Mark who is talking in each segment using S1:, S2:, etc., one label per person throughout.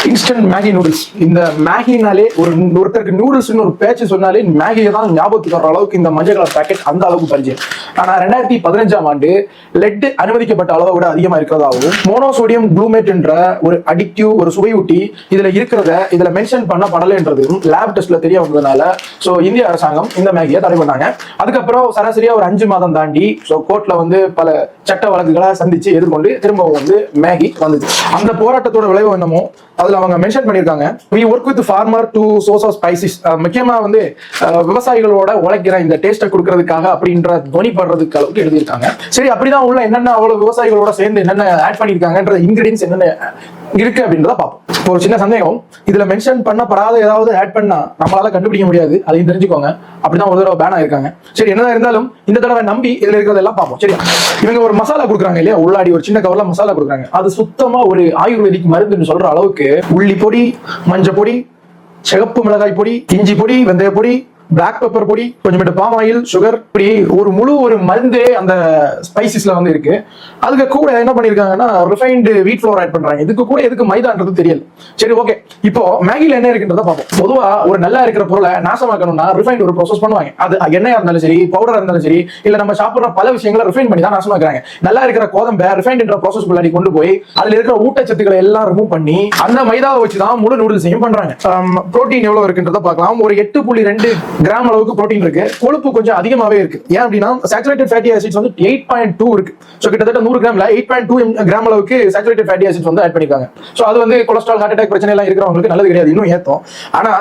S1: Instant Maggi noodles. இந்த மேகினாலே ஒருத்தருக்கு நூடுல்ஸ்னு ஒரு பேச்சு சொன்னாலே மேகியை தான் ஞாபகத்துக்கு வர அளவுக்கு இந்த மஞ்சள் கலர் பேக்கெட் அந்த அளவுக்கு பரிச்சயம். ஆனா 2015ஆம் ஆண்டு லெட் அனுமதிக்கப்பட்ட அளவை விட அதிகமா இருக்கிறதாகவும் மோனோசோடியம் குளூமேட் என்ற ஒரு அடிக்டிவ் ஒரு சுவையூட்டி இதுல மென்ஷன் பண்ணப்படலைன்றதும் லேப் டெஸ்ட்ல தெரிய வந்ததுனால சோ இந்திய அரசாங்கம் இந்த மேகியை தடை பண்ணாங்க. அதுக்கப்புறம் சராசரியா ஒரு 5 மாதம் தாண்டி சோ கோர்ட்ல வந்து பல சட்ட வழக்குகளை சந்திச்சு எதிர்கொண்டு திரும்பவும் வந்து மேகி வந்தது. அந்த போராட்டத்தோட விளைவு என்னமோ அதுல அவங்க மென்ஷன் பண்ணிருக்காங்க, we work with farmer to source of spices. முக்கியமா வந்து விவசாயிகளோட உழைக்கிற இந்த டேஸ்ட்டை கொடுக்கறதுக்காக அப்படின்ற துணி படுறதுக்கு அளவுக்கு எழுதியிருக்காங்க. சரி, அப்படிதான் உள்ள என்னென்ன அவ்வளவு விவசாயிகளோட சேர்ந்து என்னென்ன ஆட் பண்ணிருக்காங்கன்ற இன்கிரீடியன்ஸ் என்னென்ன இருக்கு அப்படின்றத பார்ப்போம். ஒரு சின்ன சந்தேகம், இதுல மென்ஷன் பண்ணப்படாத ஏதாவது ஆட் பண்ணா நம்மளால கண்டுபிடிக்க முடியாது, அதையும் தெரிஞ்சுக்கோங்க. அப்படிதான் ஒரு தடவை பேன் ஆயிருக்காங்க. சரி, என்னதான் இருந்தாலும் இந்த தடவை நம்பி இதுல இருக்கிறதெல்லாம் பார்ப்போம். சரி, இவங்க ஒரு மசாலா கொடுக்குறாங்க இல்லையா, உள்ளாடி ஒரு சின்ன கவர்ல மசாலா கொடுக்குறாங்க. அது சுத்தமா ஒரு ஆயுர்வேதிக் மருந்துன்னு சொல்ற அளவுக்கு உள்ளி பொடி, மஞ்சள் பொடி, சிகப்பு மிளகாய் பொடி, இஞ்சி பொடி, வெந்தய பொடி, பிளாக் பெப்பர் பொடி, கொஞ்சம் பாம் ஆயில், சுகர், இப்படி ஒரு மருந்தே அந்த ஸ்பைசஸ்ல வந்து இருக்கு. அதுக்கு கூட என்ன பண்ணிருக்காங்கன்னா ரிஃபைன்டு வீட் ஃப்ளோர் ஆட் பண்றாங்க. இதுக்கு கூட எதுக்கு மைதான்றது தெரியல. சரி, ஓகே. இப்போ மேகில என்ன இருக்குன்றத பார்ப்போம். பொதுவா ஒரு நல்லா இருக்கிற பொருளை நாசமாக்கணும்னா ரிஃபைண்ட் ஒரு ப்ராசஸ் பண்ணுவாங்க. அது எண்ணெயா இருந்தாலும் சரி, பவுடரா இருந்தாலும் சரி, இல்ல நம்ம சாப்பிடுற பல விஷயங்களை ரிஃபைன் பண்ணி தான் நாசமாக்குறாங்க. நல்லா இருக்கிற கோதம்பை ரிஃபைண்ட் என்ற ப்ராசஸ் குள்ளாடி கொண்டு போய் அதுல இருக்கிற ஊட்டச்சத்துக்களை எல்லாம் ரிமூவ் பண்ணி அந்த மைதாவை வச்சுதான் முழு நூடுல்ஸையும் பண்றாங்க. புரோட்டீன் எவ்வளவு இருக்குன்றத பார்க்கலாம். ஒரு 8.2 கிராம் அளவுக்கு புரோட்டீன் இருக்கு. கொழுப்பு கொஞ்சம் அதிகமாவே இருக்கு. ஏன் அப்படின்னா சேச்சுரேட்டட் ஃபேட்டி ஆசிட்ஸ் வந்து 8.2 இருக்கு. சோ கிட்டத்தட்ட 100 கிராம்ல 8.2 கிராம் அளவுக்கு சேச்சுரேட்டட் ஃபேட்டி ஆசிட்ஸ் வந்து ஆட் பண்ணிருக்காங்க. சோ அது வந்து கொலஸ்ட்ரால், ஹார்ட் அட்டாக் பிரச்சனை எல்லாம் இருக்கிறவங்களுக்கு நல்லது கிடையாது, இன்னும் ஏத்தும். ஆனா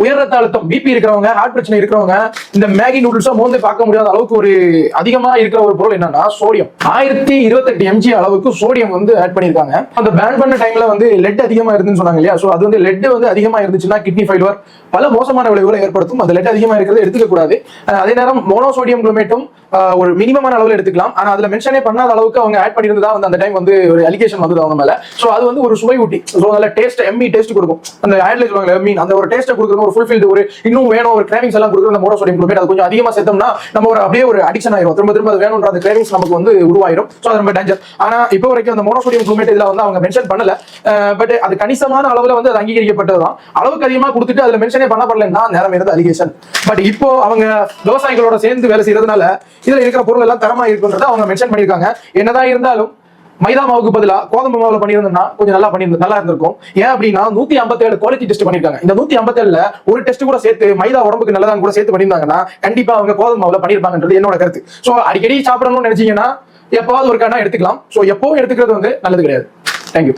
S1: உயர் ரத்த அழுத்தம், பிபி இருக்கிறவங்க, ஹார்ட் பிரச்சனை இருக்கிறவங்க இந்த மேகி நூடுல்ஸா மோந்து பார்க்க முடியாத அளவுக்கு ஒரு அதிகமா இருக்கிற ஒரு பொருள் என்னன்னா சோடியம். 1028 mg அளவுக்கு சோடியம் வந்து ஆட் பண்ணிருக்காங்க. அந்த பேன் பண்ண டைம்ல வந்து லெட் அதிகமா இருந்துன்னு சொன்னாங்க இல்லையா. சோ அது வந்து லெட் வந்து அதிகமா இருந்துச்சுன்னா கிட்னி ஃபெயிலியர், பல மோசமான விளைவுகளை ஏற்படுத்தும். அந்த லெட் அதிகமா இருக்கிறத எடுத்துக்க கூடாது. அதே நேரம் மோனோசோடியம் குளூமேட்டும் ஒரு மினிமமான அளவில் எடுத்துக்கலாம். ஆனா அதுல மென்ஷனே பண்ணாத அளவுக்கு அவங்க ஆட் பண்ணியிருந்தா வந்து அந்த டைம் வந்து ஒரு அலிகேஷன் வந்து அவங்க மேல. சோ அது வந்து ஒரு சுவை ஊட்டி, சோ நல்ல டேஸ்ட், எம்மி டேஸ்ட் கொடுக்கும். அந்த ஆட்ல சொல்லுவாங்க எம்மி, அந்த ஒரு டேஸ்ட் கொடுக்குறது, ஒரு ஃபுல்ஃபில்டு, ஒரு இன்னும் வேணும், ஒரு கிரேவிங்ஸ் எல்லாம் கொடுக்குறது அந்த மோனோசோடியம் குளூமேட். அது கொஞ்சம் அதிகமா சேர்த்தோம்னா நம்ம ஒரு அப்படியே ஒரு அடிக்ஷன் ஆயிரும். திரும்ப அது வேணும்ன்ற அந்த கிரேவிங்ஸ் நமக்கு வந்து உருவாயிரும். சோ அது ரொம்ப டேஞ்சர். ஆனா இப்போ வரைக்கும் அந்த மோனோசோடியம் குளூமேட் இதுல வந்து அவங்க மென்ஷன் பண்ணல. பட் அது கணிசமான அளவுல வந்து அது அங்கீகரிக்கப்பட்டதுதான். அளவுக்கு அதிகமா கொடுத்துட்டு அதுல மென்ஷனே பண்ணப்படலைன்னா நேரம் இருந்த அலிகேஷன். பட் இப்போ அவங்க விவசாயிகளோட சேர்ந்து வேலை செய்யறதுனால இதுல இருக்கிற பொருள் எல்லாம் தரமா இருக்குன்றத அவங்க மென்ஷன் பண்ணிருக்காங்க. என்னதான் இருந்தாலும் மைதா மாவுக்கு பதிலா கோதுமை மாவுல பண்ணியிருந்தா கொஞ்சம் நல்லா இருந்திருக்கும். ஏன் அப்படின்னா 157 குவாலிட்டி டெஸ்ட் பண்ணிருக்காங்க. இந்த 157ல ஒரு டெஸ்ட் கூட சேர்த்து மைதா உடம்புக்கு நல்லதான் கூட சேர்த்து பண்ணியிருந்தாங்கன்னா கண்டிப்பா அவங்க கோதுமை மாவுல பண்ணிருப்பாங்கன்றது என்னோட கருத்து. சோ அடிக்கடி சாப்பிடணும்னு நினைச்சீங்கன்னா எப்பாவது ஒரு காரணம் எடுத்துக்கலாம். சோ எப்பவும் எடுத்துக்கிறது வந்து நல்லது கிடையாது. தேங்க்யூ.